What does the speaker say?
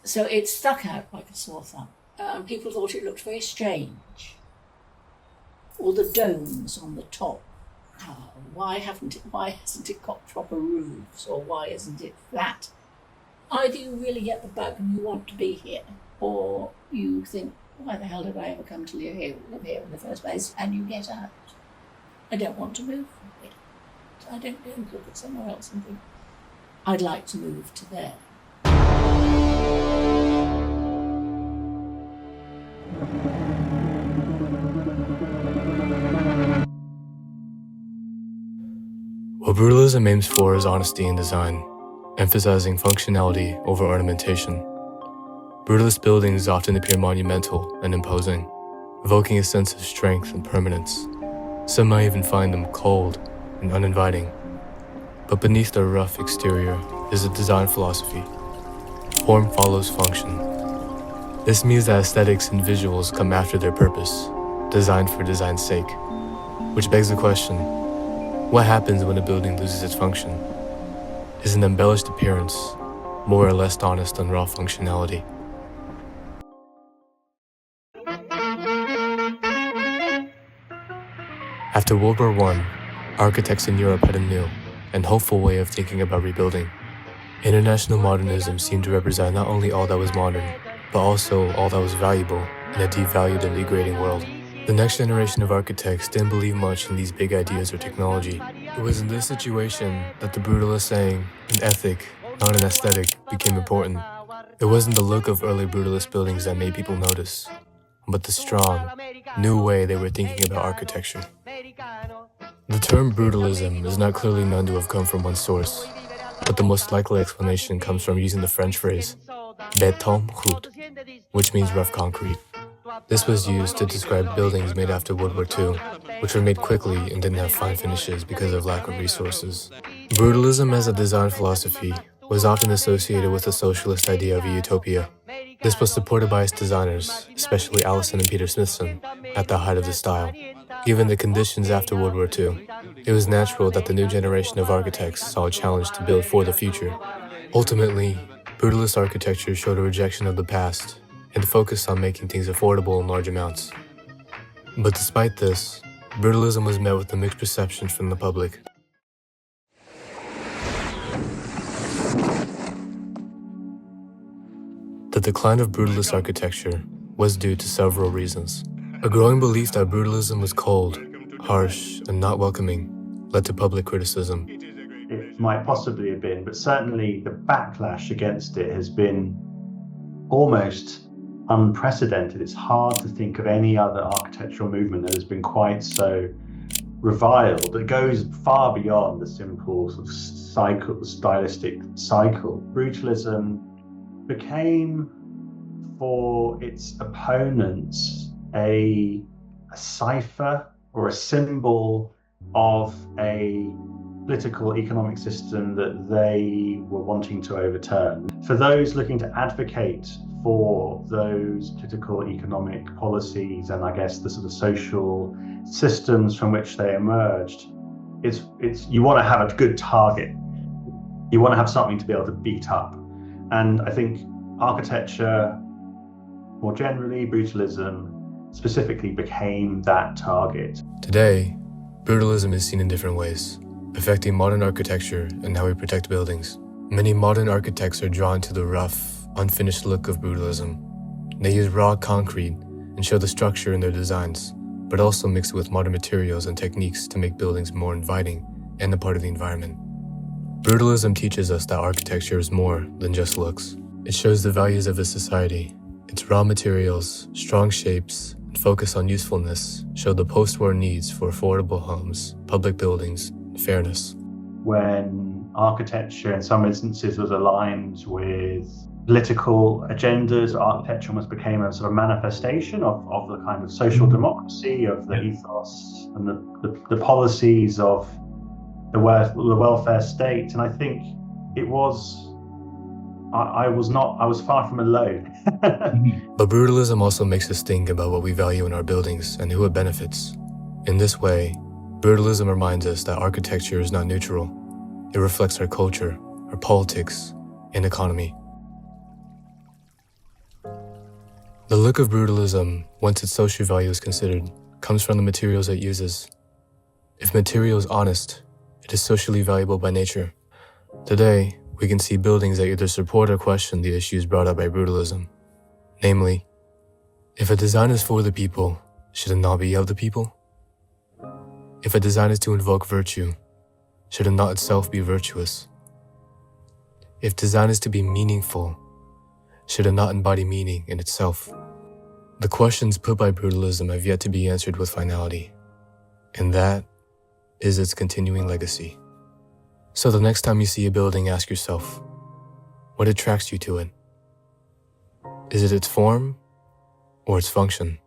So it stuck out like a sore thumb. People thought it looked very strange. All the domes on the top. Why hasn't it got proper roofs, or why isn't it flat? Either you really get the bug and you want to be here, or you think, why the hell did I ever come to live here in the first place? And you get out. I don't want to move from here. I don't go and look at somewhere else and think, I'd like to move to there. What brutalism aims for is honesty in design, emphasizing functionality over ornamentation. Brutalist buildings often appear monumental and imposing, evoking a sense of strength and permanence. Some might even find them cold and uninviting. But beneath their rough exterior is a design philosophy. Form follows function. This means that aesthetics and visuals come after their purpose, designed for design's sake. Which begs the question, what happens when a building loses its function? Is an embellished appearance more or less honest than raw functionality? After World War I, architects in Europe had a new and hopeful way of thinking about rebuilding. International modernism seemed to represent not only all that was modern, but also all that was valuable in a devalued and degrading world. The next generation of architects didn't believe much in these big ideas or technology. It was in this situation that the brutalist saying, an ethic, not an aesthetic, became important. It wasn't the look of early brutalist buildings that made people notice, but the strong, new way they were thinking about architecture. The term brutalism is not clearly known to have come from one source, but the most likely explanation comes from using the French phrase béton brut, which means rough concrete. This was used to describe buildings made after World War II, which were made quickly and didn't have fine finishes because of lack of resources. Brutalism as a design philosophy was often associated with the socialist idea of a utopia. This was supported by its designers, especially Allison and Peter Smithson, at the height of the style. Given the conditions after World War II, it was natural that the new generation of architects saw a challenge to build for the future. Ultimately, brutalist architecture showed a rejection of the past and focused on making things affordable in large amounts. But despite this, brutalism was met with a mixed reception from the public. The decline of brutalist architecture was due to several reasons. A growing belief that brutalism was cold, harsh, and not welcoming led to public criticism. It might possibly have been, but certainly the backlash against it has been almost unprecedented. It's hard to think of any other architectural movement that has been quite so reviled. It goes far beyond the simple sort of stylistic cycle. Brutalism became, for its opponents, a cipher or a symbol of a political economic system that they were wanting to overturn. For those looking to advocate for those political economic policies and I guess the sort of social systems from which they emerged, it's you want to have a good target. You want to have something to be able to beat up. And I think architecture, more generally, brutalism specifically became that target. Today, brutalism is seen in different ways, affecting modern architecture and how we protect buildings. Many modern architects are drawn to the rough, unfinished look of brutalism. They use raw concrete and show the structure in their designs, but also mix it with modern materials and techniques to make buildings more inviting and a part of the environment. Brutalism teaches us that architecture is more than just looks. It shows the values of a society. Its raw materials, strong shapes, and focus on usefulness show the post-war needs for affordable homes, public buildings, and fairness. When architecture in some instances was aligned with political agendas, architecture almost became a sort of manifestation of the kind of social democracy, of the ethos and the policies of the welfare state. And I think it was, I was far from alone. But brutalism also makes us think about what we value in our buildings and who it benefits. In this way, brutalism reminds us that architecture is not neutral. It reflects our culture, our politics, and economy. The look of brutalism, once its social value is considered, comes from the materials it uses. If material is honest, it is socially valuable by nature. Today, we can see buildings that either support or question the issues brought up by brutalism. Namely, if a design is for the people, should it not be of the people? If a design is to invoke virtue, should it not itself be virtuous? If design is to be meaningful, should it not embody meaning in itself? The questions put by brutalism have yet to be answered with finality, and that is its continuing legacy. So the next time you see a building, ask yourself, what attracts you to it? Is it its form or its function?